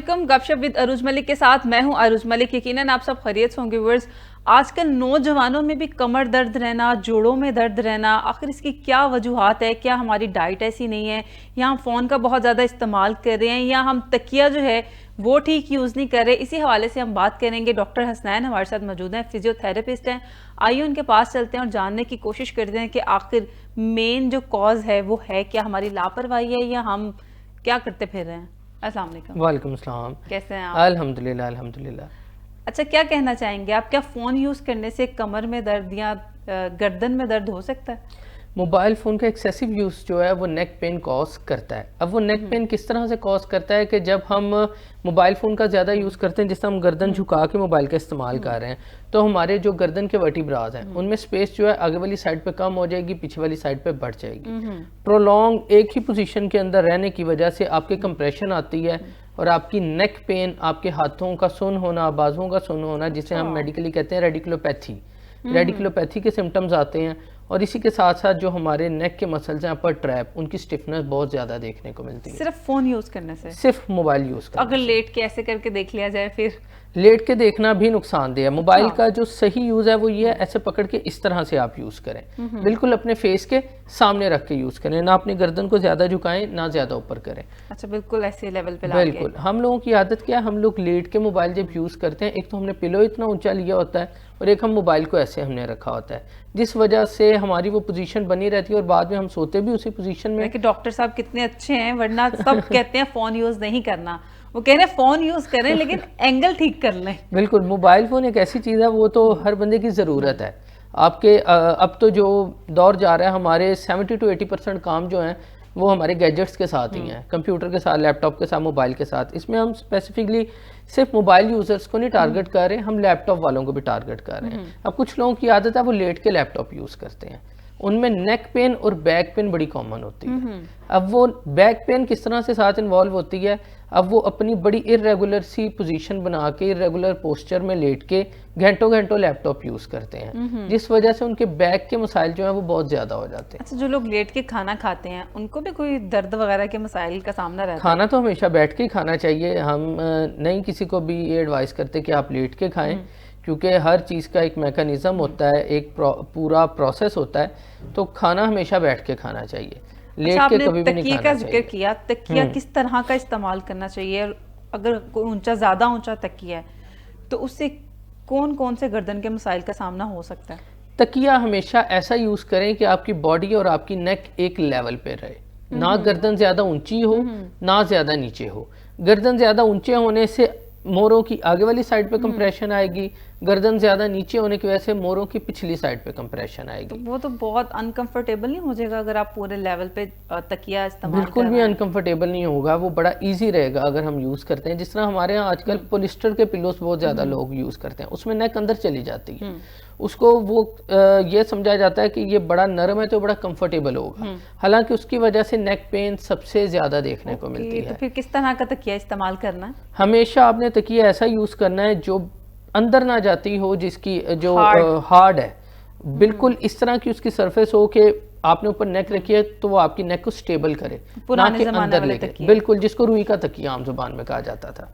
वालेकुम। गपशप विद अरूज मलिक के साथ मैं हूं अरूज मलिक। यकीनन आप सब खैरियत से होंगे व्यूअर्स। आजकल नौजवानों में भी कमर दर्द रहना, जोड़ों में दर्द रहना, आखिर इसकी क्या वजूहात है? क्या हमारी डाइट ऐसी नहीं है, या हम फ़ोन का बहुत ज़्यादा इस्तेमाल कर रहे हैं, या हम तकिया जो है वो ठीक यूज़ नहीं कर रहे? इसी हवाले से हम बात करेंगे। डॉक्टर हसनैन हमारे साथ मौजूद हैं, फिजियोथेरेपिस्ट हैं। आइए उनके पास चलते हैं और जानने की कोशिश करते हैं कि आखिर मेन जो कॉज है वो है क्या, हमारी लापरवाही है या हम क्या करते फिर रहे हैं। अस्सलाम वालेकुम। वालेकुम अस्सलाम। कैसे हैं आप? अल्हम्दुलिल्लाह अल्हम्दुलिल्लाह। अच्छा, क्या कहना चाहेंगे आप? क्या फ़ोन यूज़ करने से कमर में दर्द या गर्दन में दर्द हो सकता है? मोबाइल फ़ोन का एक्सेसिव यूज़ जो है वो नेक पेन कॉज करता है। अब वो नेक पेन किस तरह से कॉज करता है कि जब हम मोबाइल फ़ोन का ज़्यादा यूज़ करते हैं, जिससे हम गर्दन झुका के मोबाइल का इस्तेमाल कर रहे हैं, तो हमारे जो गर्दन के वर्टिब्राज हैं उनमें स्पेस जो है आगे वाली साइड पे कम हो जाएगी, पीछे वाली साइड पे बढ़ जाएगी। प्रोलॉन्ग एक ही पोजीशन के अंदर रहने की वजह से आपके कंप्रेशन आती है और आपकी नेक पेन, आपके हाथों का सुन्न होना, बाजुओं का सुन्न होना, जिसे हम मेडिकली कहते हैं रेडिकुलोपैथी, रेडिकुलोपैथी के सिम्टम्स आते हैं। और इसी के साथ साथ जो हमारे नेक के मसल्स हैं, अपर ट्रैप, उनकी स्टिफनेस बहुत ज़्यादा देखने को मिलती है सिर्फ फ़ोन यूज़ करने से? सिर्फ मोबाइल यूज़ करने अगर लेट के ऐसे करके देख लिया जाए फिर? लेट के देखना भी नुकसानदेह है। मोबाइल का जो सही यूज़ है वो ये है, ऐसे पकड़ के इस तरह से आप यूज़ करें, बिल्कुल अपने फेस के सामने रख के यूज़ करें, ना अपनी गर्दन को ज़्यादा झुकाएं ना ज़्यादा ऊपर करें। अच्छा, बिल्कुल ऐसे लेवल पे लाके। बिल्कुल। हम लोगों की आदत क्या है, हम लोग लेट के मोबाइल जब यूज़ करते हैं, एक तो हमने पिलो इतना ऊंचा लिया होता है और एक हम मोबाइल को ऐसे हमने रखा होता है, जिस वजह से हमारी वो पोजीशन बनी रहती है और बाद में हम सोते भी उसी पोजीशन में। कि डॉक्टर साहब कितने अच्छे हैं, वरना सब कहते हैं फ़ोन यूज़ नहीं करना, वो कह रहे हैं फ़ोन यूज़ करें लेकिन एंगल ठीक कर लें। बिल्कुल। मोबाइल फ़ोन एक ऐसी चीज़ है, वो तो हर बंदे की ज़रूरत है। आपके अब तो जो दौर जा रहा है, हमारे 70 to 80% काम जो हैं वो हमारे गैजेट्स के साथ ही हैं, कंप्यूटर के साथ, लैपटॉप के साथ, मोबाइल के साथ। इसमें हम स्पेसिफिकली सिर्फ मोबाइल यूज़र्स को नहीं टारगेट कर रहे, हम लैपटॉप वालों को भी टारगेट कर रहे हैं। अब कुछ लोगों की आदत है वो लेट के लैपटॉप यूज़ करते हैं, उनमें नेक पेन और बैक पेन बड़ी कॉमन होती है। अब वो बैक पेन किस तरह से साथ इन्वॉल्व होती है, अब वो अपनी बड़ी इरेगुलर सी पोजीशन बना के, इरेगुलर पोस्चर में लेट के घंटों घंटों लैपटॉप यूज़ करते हैं, जिस वजह से उनके बैक के मसाइल जो हैं वो बहुत ज़्यादा हो जाते हैं। अच्छा, जो लोग लेट के खाना खाते हैं उनको भी कोई दर्द वगैरह के मसाइल का सामना रहता है? खाना तो हमेशा बैठ के ही खाना चाहिए। हम नहीं किसी को भी ये एडवाइस करते कि आप लेट के खाएं, क्योंकि हर चीज़ का एक मैकेनिज़्म होता है, एक पूरा प्रोसेस होता है, तो खाना हमेशा बैठ के खाना चाहिए, लेट के कभी भी नहीं खाना चाहिए। का जिक्र किया, तकिया किस तरह का इस्तेमाल करना चाहिए? अगर कोई ज़्यादा ऊंचा तकिया है तो उससे कौन कौन से गर्दन के मसाइल का सामना हो सकता है? तकिया हमेशा ऐसा यूज़ करें कि आपकी बॉडी और आपकी नेक एक लेवल पे रहे, ना गर्दन ज़्यादा ऊंची हो ना ज़्यादा नीचे हो। गर्दन ज़्यादा ऊंचे होने से मोरों की आगे वाली साइड पे कंप्रेशन आएगी, गर्दन ज़्यादा नीचे होने की वजह से मोरों की पिछली साइड पे कंप्रेशन आएगी। तो वो तो बहुत अनकंफर्टेबल नहीं हो जाएगा अगर आप पूरे लेवल पे तकिया इस्तेमाल? बिल्कुल भी अनकंफर्टेबल नहीं होगा, वो बड़ा इजी रहेगा अगर हम यूज़ करते हैं। जिस तरह हमारे यहाँ आजकल पॉलिस्टर के पिलोस बहुत ज़्यादा लोग यूज़ करते हैं, उसमें नेक अंदर चली जाती है, उसको वो ये समझा जाता है कि ये बड़ा नरम है तो बड़ा कंफर्टेबल होगा, हालांकि उसकी वजह से नेक पेन सबसे ज़्यादा देखने को मिलती है। तो फिर किस तरह का तकिया इस्तेमाल करना है? हमेशा आपने तकिया ऐसा यूज़ करना है जो अंदर ना जाती हो, जिसकी जो हार्ड है, बिल्कुल इस तरह की उसकी सरफेस हो कि आपने ऊपर नेक रखी है तो वो आपकी नेक को स्टेबल करे, ना कि अंदर लेके। बिल्कुल, जिसको रुई का तकिया आम जुबान में कहा जाता था।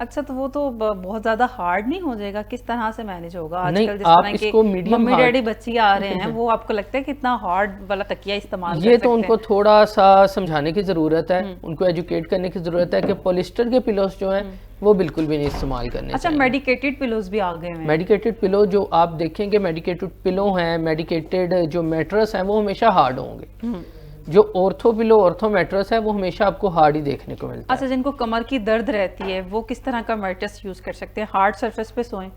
अच्छा, तो वो तो बहुत ज्यादा हार्ड नहीं हो जाएगा? किस तरह से मैनेज होगा? आजकल जिस तरह के मम्मी डैडी बच्ची आ रहे हैं, वो आपको लगता है कितना हार्ड वाला तकिया इस्तेमाल कर ये तो उनको थोड़ा सा समझाने की जरूरत है, उनको एजुकेट करने की जरूरत है कि पॉलिस्टर के पिलोस जो हैं वो बिल्कुल भी नहीं इस्तेमाल करने। अच्छा, मेडिकेटेड पिलोस भी आ गए हैं? मेडिकेटेड पिलो जो आप देखेंगे, मेडिकेटेड पिलो हैं, मेडिकेटेड जो मैट्रेस हैं वो हमेशा हार्ड होंगे। जो ऑर्थो पिलो, ऑर्थो मैट्रेस है वो हमेशा आपको हार्ड ही देखने को मिलता है। अच्छा, जिनको कमर की दर्द रहती है वो किस तरह का मैट्रेस यूज कर सकते हैं? हार्ड सरफेस पे सोएं?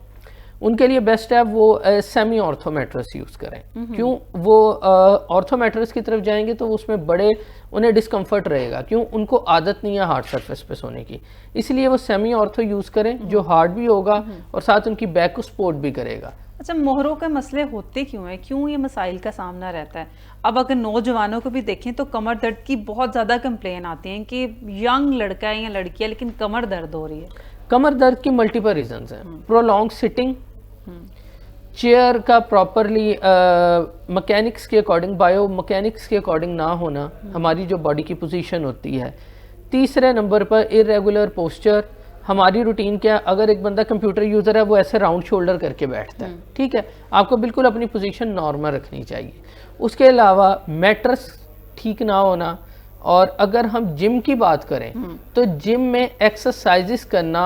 उनके लिए बेस्ट है वो सेमी ऑर्थो मैट्रेस यूज़ करें। क्यों? वो ऑर्थो मैट्रेस की तरफ जाएंगे तो उसमें बड़े उन्हें डिस्कम्फर्ट रहेगा, क्यों? उनको आदत नहीं है हार्ड सरफेस पे सोने की, इसलिए वो सेमी ऑर्थो यूज़ करें जो हार्ड भी होगा और साथ उनकी बैक को सपोर्ट भी करेगा। अच्छा, मोहरों के मसले होते क्यों हैं? क्यों ये मसाइल का सामना रहता है? अब अगर नौजवानों को भी देखें तो कमर दर्द की बहुत ज़्यादा कंप्लेन आती हैं कि यंग लड़का है या लड़की है लेकिन कमर दर्द हो रही है। कमर दर्द की मल्टीपल रीजंस हैं। प्रोलॉन्ग सिटिंग, चेयर का प्रॉपरली मैकेनिक्स के अकॉर्डिंग, बायो मैकेनिक्स के अकॉर्डिंग ना होना, हमारी जो बॉडी की पोजीशन होती है, तीसरे नंबर पर इरेगुलर पोस्चर। हमारी रूटीन क्या है, अगर एक बंदा कंप्यूटर यूज़र है वो ऐसे राउंड शोल्डर करके बैठता है, ठीक है, आपको बिल्कुल अपनी पोजीशन नॉर्मल रखनी चाहिए। उसके अलावा मैट्रेस ठीक ना होना। और अगर हम जिम की बात करें तो जिम में एक्सरसाइजेस करना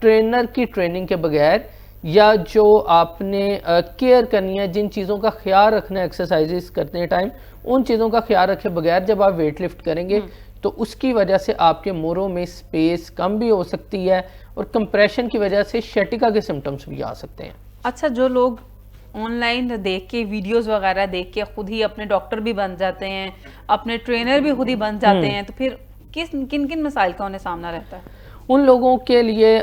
ट्रेनर की ट्रेनिंग के बगैर, या जो आपने केयर करनी है, जिन चीज़ों का ख्याल रखना है एक्सरसाइजेस करते टाइम, उन चीज़ों का ख्याल रखे बगैर जब आप वेट लिफ्ट करेंगे तो उसकी वजह से आपके मोरों में स्पेस कम भी हो सकती है और कंप्रेशन की वजह से शैटिका के सिम्टम्स भी आ सकते हैं। अच्छा, जो लोग ऑनलाइन देख के वीडियोस वगैरह देख के खुद ही अपने डॉक्टर भी बन जाते हैं, अपने ट्रेनर भी खुद ही बन जाते हैं, तो फिर किन किन मसाइल का उन्हें सामना रहता है? उन लोगों के लिए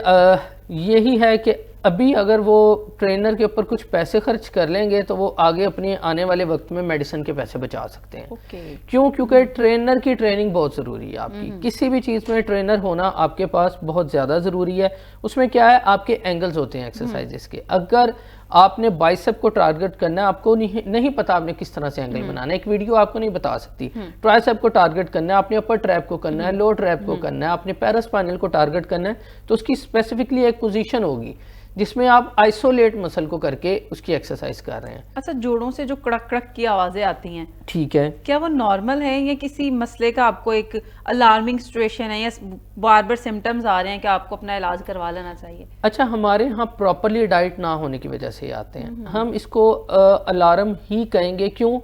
यही है कि अभी अगर वो ट्रेनर के ऊपर कुछ पैसे खर्च कर लेंगे तो वो आगे अपने आने वाले वक्त में मेडिसिन के पैसे बचा सकते हैं। क्यों? क्योंकि ट्रेनर की ट्रेनिंग बहुत ज़रूरी है। आपकी किसी भी चीज़ में ट्रेनर होना आपके पास बहुत ज़्यादा ज़रूरी है। उसमें क्या है, आपके एंगल्स होते हैं एक्सरसाइजेस के। अगर आपने बाइसेप को टारगेट करना है, आपको नहीं पता आपने किस तरह से एंगल बनाना है, एक वीडियो आपको नहीं बता सकती। ट्राइसेप को टारगेट करना है, आपने अपर ट्रैप को करना है, लोअर ट्रैप को करना है, आपने पैरास्पाइनल को टारगेट करना है, तो उसकी स्पेसिफिकली एक पोजीशन होगी जिसमें आप आइसोलेट मसल को करके उसकी एक्सरसाइज कर रहे हैं। अच्छा, जोड़ों से जो कड़क कड़क की आवाजें आती हैं, ठीक है, क्या वो नॉर्मल है या किसी मसले का आपको एक अलार्मिंग सिचुएशन है, या बार बार सिम्टम्स आ रहे हैं कि आपको अपना इलाज करवा लेना चाहिए? अच्छा, हमारे यहाँ प्रॉपरली डाइट ना होने की वजह से आते हैं। हम इसको अलार्म ही कहेंगे। क्यों?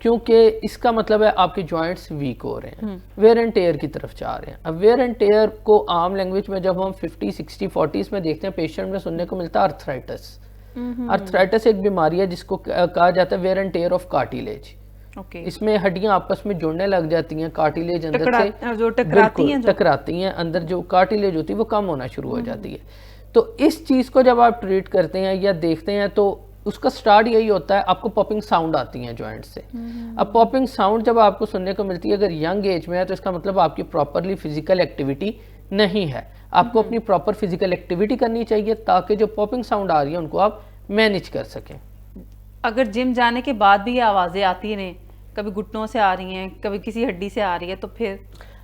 क्योंकि इसका मतलब है आपके जॉइंट्स वीक हो रहे हैं, वेयर एंड टेयर की तरफ जा रहे हैं। अब वेयर एंड टेयर को आम लैंग्वेज में जब हम 50, 60, 40s में देखते हैं, पेशेंट में सुनने को मिलता है अर्थराइटिस। अर्थराइटिस एक बीमारी है जिसको कहा जाता है wear and tear of cartilage. इसमें हड्डियां आपस में जुड़ने लग जाती हैं, कार्टिलेज अंदर से जो टकराती हैं, अंदर जो कार्टिलेज होती है वो कम होना शुरू हो जाती है। तो इस चीज़ को जब आप ट्रीट करते हैं या देखते हैं तो उसका स्टार्ट यही होता है, आपको पॉपिंग साउंड आती हैं जॉइंट से। अब पॉपिंग साउंड जब आपको सुनने को मिलती है, अगर यंग एज में है, तो इसका मतलब आपकी प्रॉपरली फिजिकल एक्टिविटी नहीं है। आपको अपनी प्रॉपर फिजिकल एक्टिविटी करनी चाहिए ताकि जो पॉपिंग साउंड आ रही है उनको आप मैनेज कर सकें। अगर जिम जाने के बाद भी ये आवाज़ें आती हैं, कभी घुटनों से आ रही हैं, कभी किसी हड्डी से आ रही है, तो फिर?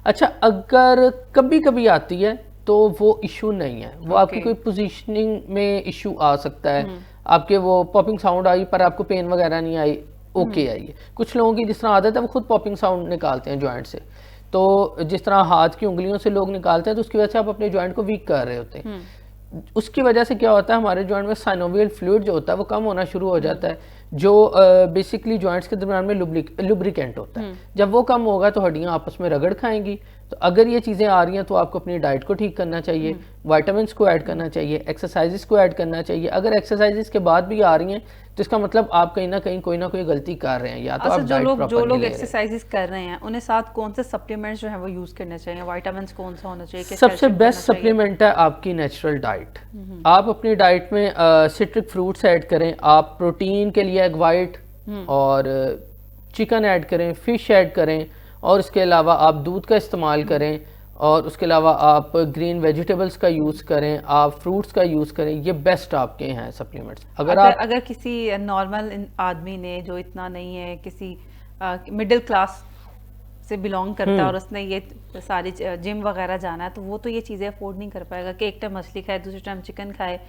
अच्छा, अगर कभी कभी आती है तो वो इशू नहीं है, वो आपकी कोई पोजीशनिंग में इशू आ सकता है। आपके वो पॉपिंग साउंड आई पर आपको पेन वगैरह नहीं आई, ओके आई है। कुछ लोगों की जिस तरह आदत है वो खुद पॉपिंग साउंड निकालते हैं जॉइंट से, तो जिस तरह हाथ की उंगलियों से लोग निकालते हैं, तो उसकी वजह से आप अपने जॉइंट को वीक कर रहे होते हैं। उसकी वजह से क्या होता है, हमारे जॉइंट में साइनोवियल फ्लूइड जो होता है वो कम होना शुरू हो जाता है, जो बेसिकली जॉइंट्स के दरम्यान में लुब्रिकेंट होता है। जब वो कम होगा तो हड्डियां आपस में रगड़ खाएंगी। तो अगर ये चीज़ें आ रही हैं तो आपको अपनी डाइट को ठीक करना चाहिए, विटामिन्स को ऐड करना चाहिए, एक्सरसाइजेस को ऐड करना चाहिए। अगर एक्सरसाइजेस के बाद भी आ रही हैं तो इसका मतलब आप कहीं ना कहीं कोई ना कोई गलती कर रहे हैं, या तो आप डाइट प्रॉपर जो लोग एक्सरसाइजेस कर रहे हैं उन्हें साथ कौन से सप्लीमेंट्स जो है वो यूज करने चाहिए, विटामिन्स कौन सा होना चाहिए? सबसे बेस्ट सप्लीमेंट है आपकी नेचुरल डाइट। आप अपनी डाइट में सिट्रिक फ्रूट्स ऐड करें, आप प्रोटीन के लिए एग वाइट और चिकन ऐड करें, फिश ऐड करें, और उसके अलावा आप दूध का इस्तेमाल करें, और उसके अलावा आप ग्रीन वेजिटेबल्स का यूज़ करें, आप फ्रूट्स का यूज़ करें। ये बेस्ट आपके हैं सप्लीमेंट्स। अगर किसी नॉर्मल आदमी ने जो इतना नहीं है, किसी मिडिल क्लास से बिलोंग करता है और उसने ये सारी जिम वगैरह जाना है, तो वो तो ये चीज़ें अफोर्ड नहीं कर पाएगा कि एक टाइम मछली खाए, दूसरे टाइम चिकन खाए,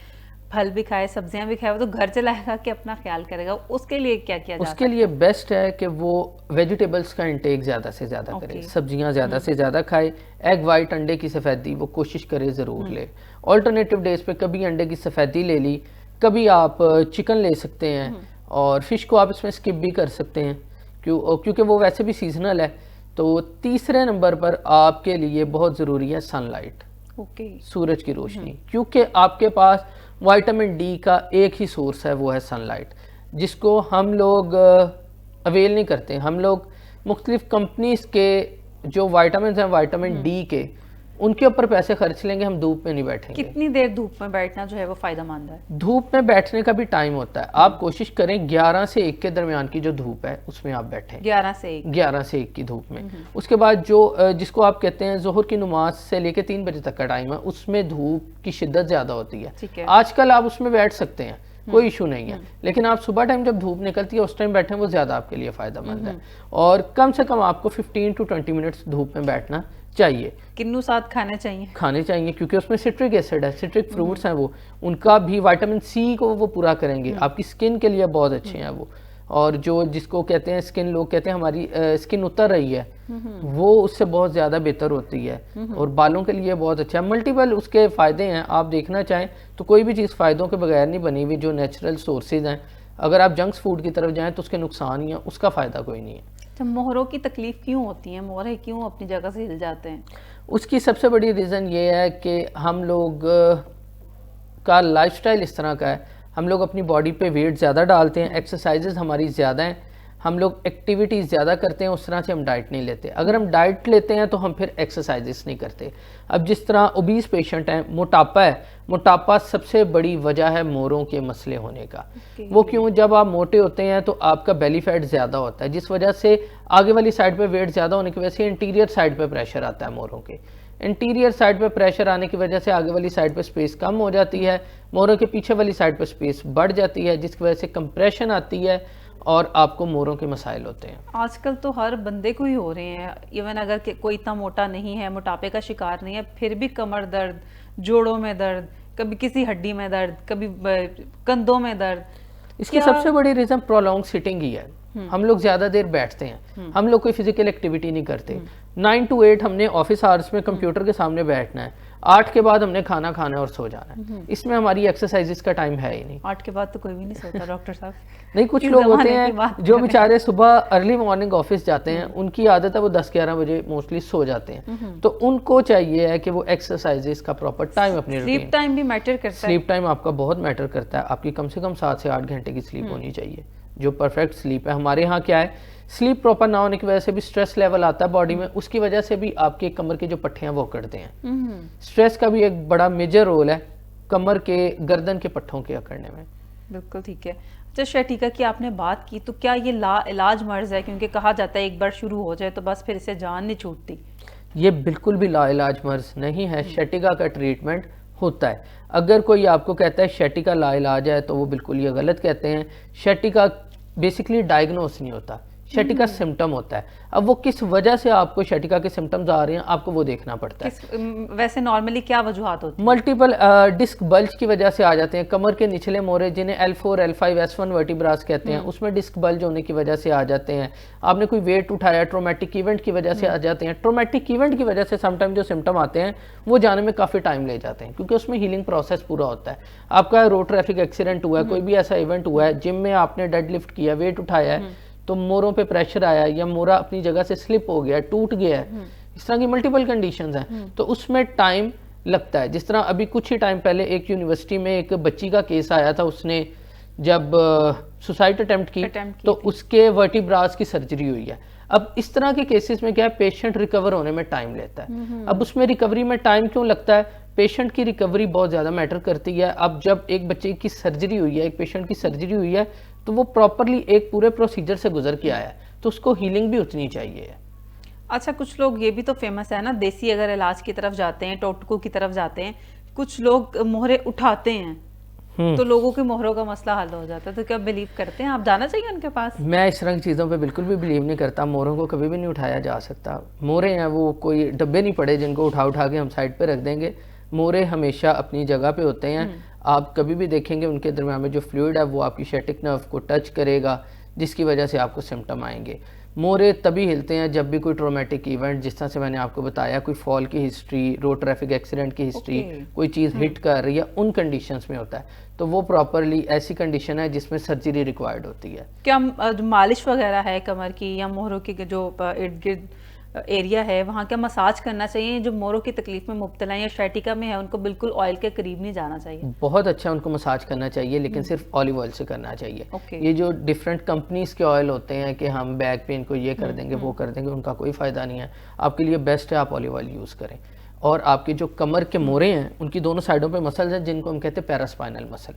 फल भी खाए, सब्जियां भी खाए, वो तो घर चलाएगा कि अपना ख्याल करेगा। उसके लिए क्या किया जाता है? उसके लिए बेस्ट है कि वो वेजिटेबल्स का इंटेक ज़्यादा से ज़्यादा करे, सब्जियां ज़्यादा से ज़्यादा खाए, एग वाइट, अंडे की सफ़ेदी वो कोशिश करे ज़रूर ले। ऑल्टरनेटिव डेज पे कभी अंडे की सफ़ेदी ले ली, कभी आप चिकन ले सकते हैं, और फिश को आप इसमें स्किप भी कर सकते हैं क्योंकि वो वैसे भी सीजनल है। तो तीसरे नंबर पर आपके लिए बहुत ज़रूरी है सनलाइट, सूरज की रोशनी, क्योंकि आपके पास विटामिन डी का एक ही सोर्स है, वो है सनलाइट, जिसको हम लोग अवेल नहीं करते। हम लोग मुख्तलिफ कंपनीज के जो विटामिन हैं, विटामिन डी के, उनके ऊपर पैसे खर्च लेंगे, हम धूप में नहीं बैठेंगे। कितनी देर धूप में बैठना जो है वो फायदेमंद है? धूप में बैठने का भी टाइम होता है। आप कोशिश करें 11 से 1 के दरमियान की जो धूप है उसमें आप बैठें। 11 से 1 की धूप में। उसके बाद जो जिसको आप कहते हैं जोहर की नमाज से लेके 3 बजे तक का टाइम है, उसमें धूप की शिद्दत ज्यादा होती है। आजकल आप उसमें बैठ सकते हैं, कोई इशू नहीं है, लेकिन आप सुबह टाइम जब धूप निकलती है उस टाइम बैठें, वो ज़्यादा आपके लिए फ़ायदेमंद है। और कम से कम आपको 15 to 20 मिनट्स धूप में बैठना चाहिए। किन्नू साथ खाने चाहिए क्योंकि उसमें सिट्रिक एसिड है, सिट्रिक फ्रूट्स हैं वो, उनका भी विटामिन सी को वो पूरा करेंगे, आपकी स्किन के लिए बहुत अच्छे हैं वो। और जो जिसको कहते हैं स्किन, लोग कहते हैं हमारी स्किन उतर रही है, वो उससे बहुत ज़्यादा बेहतर होती है और बालों के लिए बहुत अच्छा है। मल्टीपल उसके फ़ायदे हैं, आप देखना चाहें तो कोई भी चीज़ फ़ायदों के बगैर नहीं बनी हुई। जो नेचुरल सोर्सेज हैं, अगर आप जंक्स फूड की तरफ जाएँ तो उसके नुकसान ही हैं, उसका फ़ायदा कोई नहीं है। अच्छा, मोहरों की तकलीफ क्यों होती है, मोहरे क्यों अपनी जगह से हिल जाते हैं? उसकी सबसे बड़ी रीज़न ये है कि हम लोग का लाइफस्टाइल इस तरह का है, हम लोग अपनी बॉडी पे वेट ज़्यादा डालते हैं, एक्सरसाइजेज हमारी ज़्यादा हैं, हम लोग एक्टिविटीज़ ज़्यादा करते हैं, उस तरह से हम डाइट नहीं लेते। अगर हम डाइट लेते हैं तो हम फिर एक्सरसाइजेस नहीं करते। अब जिस तरह ओबीस पेशेंट हैं, मोटापा है, मोटापा सबसे बड़ी वजह है मोरों के मसले होने का। वो क्यों? जब आप मोटे होते हैं तो आपका बेली फैट ज़्यादा होता है, जिस वजह से आगे वाली साइड पे वेट ज़्यादा होने की वजह से इंटीरियर साइड पे प्रेशर आता है मोरों के। इंटीरियर साइड पे प्रेशर आने की वजह से आगे वाली साइड पे स्पेस कम हो जाती है, मोरों के पीछे वाली साइड पे स्पेस बढ़ जाती है, जिसकी वजह से कंप्रेशन आती है और आपको मोरों के मसाइल होते हैं। आजकल तो हर बंदे को ही हो रहे हैं, इवन अगर कोई इतना मोटा नहीं है, मोटापे का शिकार नहीं है, फिर भी कमर दर्द, जोड़ों में दर्द, कभी किसी हड्डी में दर्द, कभी कंधों में दर्द। इसकी सबसे बड़ी रीज़न प्रोलॉन्ग सिटिंग ही है। हम लोग ज़्यादा देर बैठते हैं, हम लोग कोई फिजिकल एक्टिविटी नहीं करते। 9 to 8 हमने ऑफिस आवर्स में कंप्यूटर के सामने बैठना है, 8 के बाद हमने खाना खाना है और सो जाना है। इसमें हमारी एक्सरसाइजेस का टाइम है ही नहीं। 8 के बाद तो कोई भी नहीं सोता डॉक्टर साहब। नहीं, कुछ लोग होते हैं जो बेचारे सुबह अर्ली मॉर्निंग ऑफिस जाते हैं, उनकी आदत है वो 10-11 बजे मोस्टली सो जाते हैं, तो उनको चाहिए है कि वो एक्सरसाइजेस का प्रॉपर टाइम अपनी स्लीप टाइम भी मैटर करता है। स्लीप टाइम आपका बहुत मैटर करता है, आपकी कम से कम 7 से 8 घंटे की स्लीप होनी चाहिए, जो परफेक्ट स्लीप है। हमारे यहाँ क्या है, स्लीप प्रॉपर ना होने की वजह से भी स्ट्रेस लेवल आता है बॉडी में, उसकी वजह से भी आपके कमर के जो पट्टे हैं वो अकड़ते हैं। स्ट्रेस का भी एक बड़ा मेजर रोल है कमर के, गर्दन के पट्टों के अकड़ने में। बिल्कुल ठीक है। अच्छा, शैटिका की आपने बात की, तो क्या ये लाइलाज मर्ज है? क्योंकि कहा जाता है एक बार शुरू हो जाए तो बस फिर इसे जान नहीं छूटती। ये बिल्कुल भी लाइलाज मर्ज नहीं है। शैटिका का ट्रीटमेंट होता है। अगर कोई आपको कहता है शैटिका लाइलाज है तो वो बिल्कुल ये गलत कहते हैं। शैटिका बेसिकली डायग्नोस नहीं होता, शैटिका सिम्टम होता है। अब वो किस वजह से आपको शैटिका के सिम्टम्स आ रहे हैं, आपको वो देखना पड़ता है। वैसे नॉर्मली क्या वजूहात होती है? मल्टीपल डिस्क बल्ज की वजह से आ जाते हैं। कमर के निचले मोरे, जिन्हें L4, L5, S1 वर्टिब्रास कहते हैं, उसमें डिस्क बल्ज होने की वजह से आ जाते हैं। आपने कोई वेट उठाया, ट्रोमेटिक इवेंट की वजह से आ जाते हैं। ट्रोमेटिक इवेंट की वजह से समटाइम जो सिम्टम आते हैं वो जाने में काफ़ी टाइम ले जाते हैं, क्योंकि उसमें हीलिंग प्रोसेस पूरा होता है। आपका रोड ट्रैफिक एक्सीडेंट हुआ है, कोई भी ऐसा इवेंट हुआ है, जिम में आपने डेड लिफ्ट किया, वेट उठाया है, तो मोरों पे प्रेशर आया या मोरा अपनी जगह से स्लिप हो गया, टूट गया है, इस तरह की मल्टीपल कंडीशंस हैं, तो उसमें टाइम लगता है। जिस तरह अभी कुछ ही टाइम पहले एक यूनिवर्सिटी में एक बच्ची का केस आया था, उसने जब सुसाइड अटेम्प्ट की तो उसके वर्टिब्रास की सर्जरी हुई है। अब इस तरह के केसेस में क्या है, पेशेंट रिकवर होने में टाइम लेता है। अब उसमें रिकवरी में टाइम क्यों लगता है? पेशेंट की रिकवरी बहुत ज़्यादा मैटर करती है। अब जब एक बच्चे की सर्जरी हुई है, एक पेशेंट की सर्जरी हुई है, तो वो प्रॉपरली एक पूरे प्रोसीजर से गुजर के आया है, तो उसको हीलिंग भी उतनी चाहिए। अच्छा, कुछ लोग ये भी तो फेमस है ना, देसी अगर इलाज की तरफ जाते हैं, टोटको की तरफ जाते हैं, कुछ लोग मोहरे उठाते हैं तो लोगों के मोहरों का मसला हल हो जाता है, तो क्या बिलीव करते हैं? आप जाना चाहिए उनके पास? मैं इस तरह की चीज़ों पे बिल्कुल भी बिलीव नहीं करता। मोहरों को कभी भी नहीं उठाया जा सकता। मोहरे हैं वो कोई डब्बे नहीं पड़े जिनको उठा उठा के हम साइड पे रख देंगे। मोहरे हमेशा अपनी जगह पे होते हैं। आप कभी भी देखेंगे उनके दरम्यान में जो फ्लूइड है वो आपकी शैटिक नर्व को टच करेगा, जिसकी वजह से आपको सिम्टम आएंगे। मोहरे तभी हिलते हैं जब भी कोई ट्रोमेटिक इवेंट, जिस तरह से मैंने आपको बताया, कोई फॉल की हिस्ट्री, रोड ट्रैफिक एक्सीडेंट की हिस्ट्री, कोई चीज़ हिट कर रही है, उन कंडीशंस में होता है। तो वो प्रॉपरली ऐसी कंडीशन है जिसमें सर्जरी रिक्वायर्ड होती है। क्या मालिश वगैरह है कमर की या मोहरों की जो इर्द गिर्द एरिया है, वहाँ क्या मसाज करना चाहिए? जो मोरों की तकलीफ में मुब्तला है या शैटिका में है, उनको बिल्कुल ऑयल के करीब नहीं जाना चाहिए? बहुत अच्छा उनको मसाज करना चाहिए, लेकिन सिर्फ ऑलिव ऑयल से करना चाहिए। ये जो डिफरेंट कंपनीज के ऑयल होते हैं कि हम बैक पेन को ये कर देंगे, वो कर देंगे, उनका कोई फ़ायदा नहीं है। आपके लिए बेस्ट है आप ऑलिव ऑयल यूज़ करें। और आपके जो कमर के मोरे हैं, उनकी दोनों साइडों पे मसल्स हैं, जिनको हम कहते हैं पैरास्पाइनल मसल।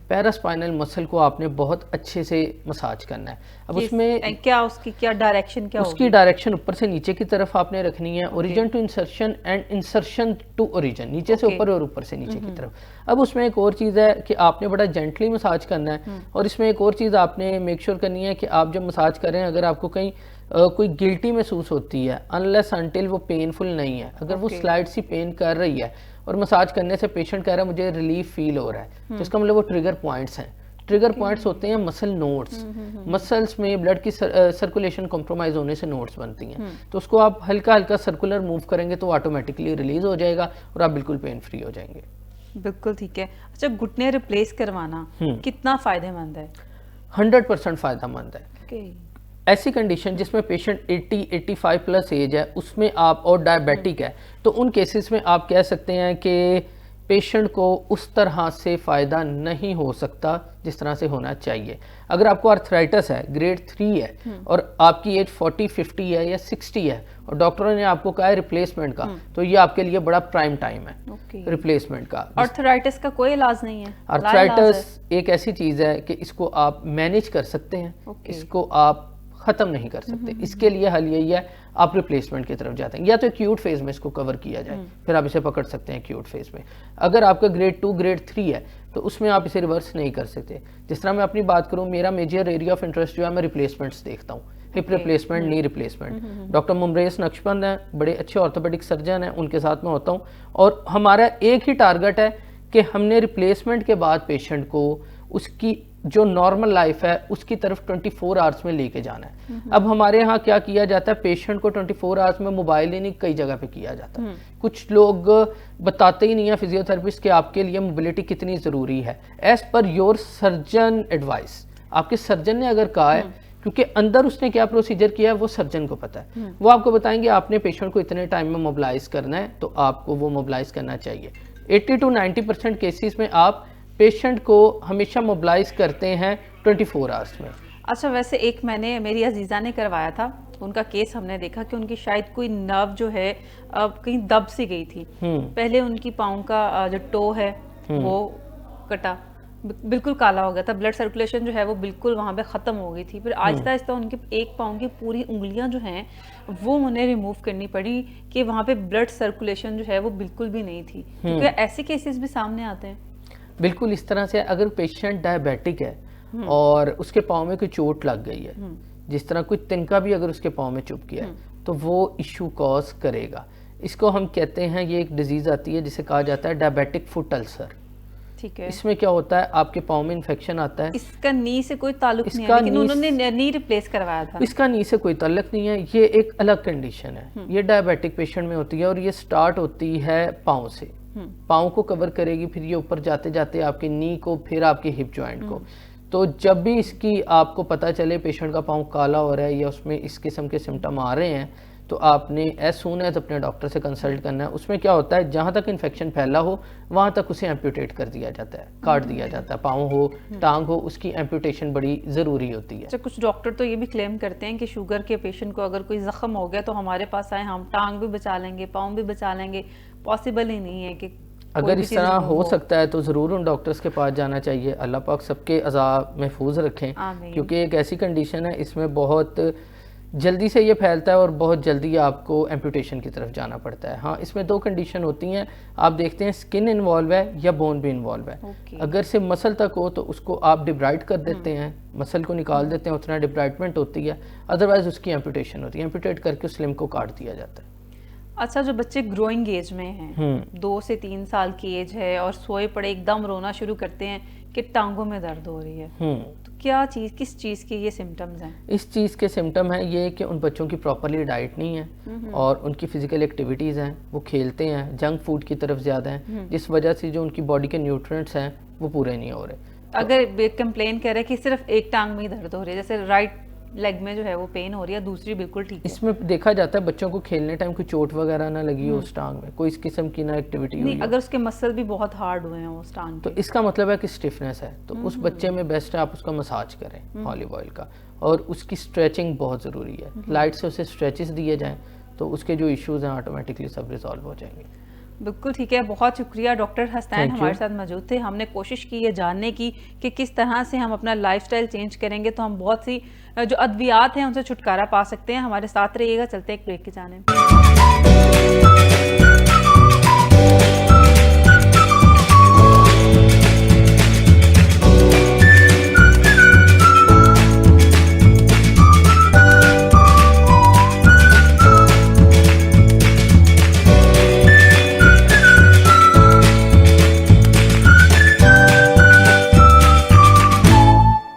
पैरास्पाइनल मसल को आपने बहुत अच्छे से मसाज करना है। अब उसमें क्या उसकी क्या डायरेक्शन, क्या उसकी डायरेक्शन ऊपर से नीचे की तरफ आपने रखनी है। Origin to insertion and insertion to origin, नीचे से ऊपर और ऊपर से नीचे की तरफ। अब उसमें एक और चीज़ है कि आपने बड़ा जेंटली मसाज करना है। और इसमें एक और चीज़ आपने मेक श्योर करनी है कि आप जब मसाज कर रहे हैं, अगर आपको कहीं कोई गिल्टी महसूस होती है अनलेस अनटिल वो पेनफुल नहीं है। अगर वो स्लाइड सी पेन कर रही है और मसाज करने से पेशेंट कह रहा है मुझे रिलीफ फील हो रहा है, तो इसका मतलब वो ट्रिगर पॉइंट्स हैं। ट्रिगर पॉइंट्स होते हैं मसल नोड्स। मसल्स में ब्लड की सर्कुलेशन कॉम्प्रोमाइज होने से नोड्स बनती हैं, तो उसको आप हल्का हल्का सर्कुलर मूव करेंगे तो ऑटोमेटिकली रिलीज हो जाएगा और आप बिल्कुल पेन फ्री हो जाएंगे। बिल्कुल ठीक है। अच्छा, घुटने रिप्लेस करवाना कितना फायदेमंद है? 100% फायदेमंद है। ऐसी कंडीशन जिसमें पेशेंट 80-85 प्लस एज है उसमें आप, और डायबिटिक है, तो उन केसेस में आप कह सकते हैं कि पेशेंट को उस तरह से फ़ायदा नहीं हो सकता जिस तरह से होना चाहिए। अगर आपको आर्थराइटिस है, ग्रेड 3 है और आपकी एज 40-50 है या 60 है और डॉक्टरों ने आपको कहा है रिप्लेसमेंट का, तो ये आपके लिए बड़ा प्राइम टाइम है रिप्लेसमेंट का। आर्थराइटिस का कोई इलाज नहीं है? आर्थराइटिस एक ऐसी चीज़ है कि इसको आप मैनेज कर सकते हैं, इसको आप ख़त्म नहीं कर सकते। इसके लिए हल यही है, आप रिप्लेसमेंट की तरफ जाते हैं, या तो एक्यूट फेज में इसको कवर किया जाए, फिर आप इसे पकड़ सकते हैं एक्यूट फेज में। अगर आपका ग्रेड 2 ग्रेड 3 है तो उसमें आप इसे रिवर्स नहीं कर सकते। जिस तरह मैं अपनी बात करूं, मेरा मेजर एरिया ऑफ इंटरेस्ट जो है मैं रिप्लेसमेंट्स देखता हूँ, hip replacement, knee replacement. Doctor Mumraiz Naqshband हैं, बड़े अच्छे ऑर्थोपेडिक सर्जन हैं, उनके साथ मैं होता हूँ और हमारा एक ही टारगेट है कि हमने रिप्लेसमेंट के बाद पेशेंट को उसकी जो नॉर्मल लाइफ है उसकी तरफ 24 आवर्स में लेके जाना है। अब हमारे यहाँ क्या किया जाता है, पेशेंट को 24 आवर्स में मोबाइल ही नहीं कई जगह पे किया जाता है। कुछ लोग बताते ही नहीं है फिजियोथेरेपिस्ट कि आपके लिए मोबिलिटी कितनी ज़रूरी है। As per your surgeon advice, आपके सर्जन ने अगर कहा है, क्योंकि अंदर उसने क्या प्रोसीजर किया है वो सर्जन को पता है, वो आपको बताएंगे आपने पेशेंट को इतने टाइम में मोबिलाइज करना है तो आपको वो मोबिलाइज करना चाहिए। 80-90% केसेस में आप पेशेंट को हमेशा मोबिलाइज करते हैं 24 आवर्स में। अच्छा, वैसे एक मैंने, मेरी अजीज़ा ने करवाया था, उनका केस हमने देखा कि उनकी शायद कोई नर्व जो है कहीं दब सी गई थी। पहले उनकी पाँव का जो टो है वो कटा, बिल्कुल काला हो गया था, ब्लड सर्कुलेशन जो है वो बिल्कुल वहाँ पे ख़त्म हो गई थी। फिर आहिस्ता आहिस्ता उनके एक पाँव की पूरी उंगलियाँ जो हैं वो उन्हें रिमूव करनी पड़ी कि वहाँ पे ब्लड सर्कुलेशन जो है वो बिल्कुल भी नहीं थी। क्योंकि ऐसे केसेस भी सामने आते हैं। बिल्कुल इस तरह से, अगर पेशेंट डायबिटिक है और उसके पाँव में कोई चोट लग गई है, जिस तरह कोई तिनका भी अगर उसके पाँव में चुभ गया है तो वो इशू कॉज करेगा। इसको हम कहते हैं, ये एक डिजीज़ आती है जिसे कहा जाता है डायबिटिक फुट अल्सर। ठीक है। इसमें क्या होता है, आपके पाँव में इन्फेक्शन आता है। इसका नी से कोई ताल्लुक नहीं है, लेकिन उन्होंने नी रिप्लेस करवाया था। इसका नी से कोई ताल्लुक नहीं है, ये एक अलग कंडीशन है। ये डायबिटिक पेशेंट में होती है और ये स्टार्ट होती है पाँव से, पाँव को कवर करेगी, फिर ये ऊपर जाते जाते आपके नी को, फिर आपके हिप जॉइंट को। तो जब भी इसकी आपको पता चले पेशेंट का पाँव काला हो रहा है या उसमें इस किस्म के सिम्टम आ रहे हैं, तो आपने एज सून एज अपने डॉक्टर से कंसल्ट करना है। उसमें क्या होता है, जहाँ तक इन्फेक्शन फैला हो वहाँ तक उसे एम्प्यूटेट कर दिया जाता है, काट दिया जाता है। पाँव हो, टांग हो, उसकी एम्प्यूटेशन बड़ी ज़रूरी होती है। अच्छा, कुछ डॉक्टर तो ये भी क्लेम करते हैं कि शुगर के पेशेंट को अगर कोई ज़ख्म हो गया तो हमारे पास आए, हम टांग भी बचा लेंगे, पाँव भी बचा लेंगे। पॉसिबल ही नहीं है कि अगर इस तरह हो सकता है तो ज़रूर उन डॉक्टर्स के पास जाना चाहिए। अल्लाह पाक सबके अज़ाब महफूज रखें, क्योंकि एक ऐसी कंडीशन है इसमें बहुत जल्दी से ये फैलता है और बहुत जल्दी आपको एम्प्यूटेशन की तरफ जाना पड़ता है। हाँ, इसमें 2 कंडीशन होती हैं, आप देखते हैं स्किन इन्वॉल्व है या बोन भी इन्वॉल्व है। अगर से मसल तक हो तो उसको आप डिब्राइड कर देते हैं, मसल को निकाल देते हैं, उतना डिब्राइडमेंट होती है, अदरवाइज उसकी एम्प्यूटेशन होती है, एम्प्यूटेट करके उस लिम्ब को काट दिया जाता है। अच्छा, जो बच्चे ग्रोइंग एज में हैं, 2 से 3 साल की एज है और सोए पड़े एकदम रोना शुरू करते हैं कि टांगों में दर्द हो रही है, तो क्या चीज़, किस चीज़ के ये सिम्टम्स हैं? इस चीज़ के सिम्टम हैं ये कि उन बच्चों की प्रॉपरली डाइट नहीं है और उनकी फिजिकल एक्टिविटीज़ हैं, वो खेलते हैं, जंक फूड की तरफ ज़्यादा हैं, जिस वजह से जो उनकी बॉडी के न्यूट्रिएंट्स हैं वो पूरे नहीं हो रहे। अगर कंप्लेन कर रहे हैं कि सिर्फ एक टांग में ही दर्द हो रही है, जैसे राइट लेग में जो है वो पेन हो रही है, दूसरी बिल्कुल ठीक है, इसमें देखा जाता है बच्चों को खेलने टाइम कोई चोट वगैरह ना लगी हो उस टांग में, कोई इस किस्म की ना एक्टिविटी हुई, अगर उसके मसल भी बहुत हार्ड हुए हैं उस टांग तो इसका मतलब है कि स्टिफनेस है। तो उस बच्चे में बेस्ट है आप उसका मसाज करें ऑलिव ऑयल का, और उसकी स्ट्रेचिंग बहुत ज़रूरी है। लाइट से उसे स्ट्रेचेस दिए जाएँ तो उसके जो इश्यूज़ हैं ऑटोमेटिकली सब रिजॉल्व हो जाएंगे। बिल्कुल ठीक है, बहुत शुक्रिया। डॉक्टर हसनैन हमारे साथ मौजूद थे। हमने कोशिश की है जानने की कि किस तरह से हम अपना लाइफस्टाइल चेंज करेंगे तो हम बहुत सी जो अद्वियात हैं उनसे छुटकारा पा सकते हैं। हमारे साथ रहिएगा, चलते हैं एक ब्रेक की जानिब।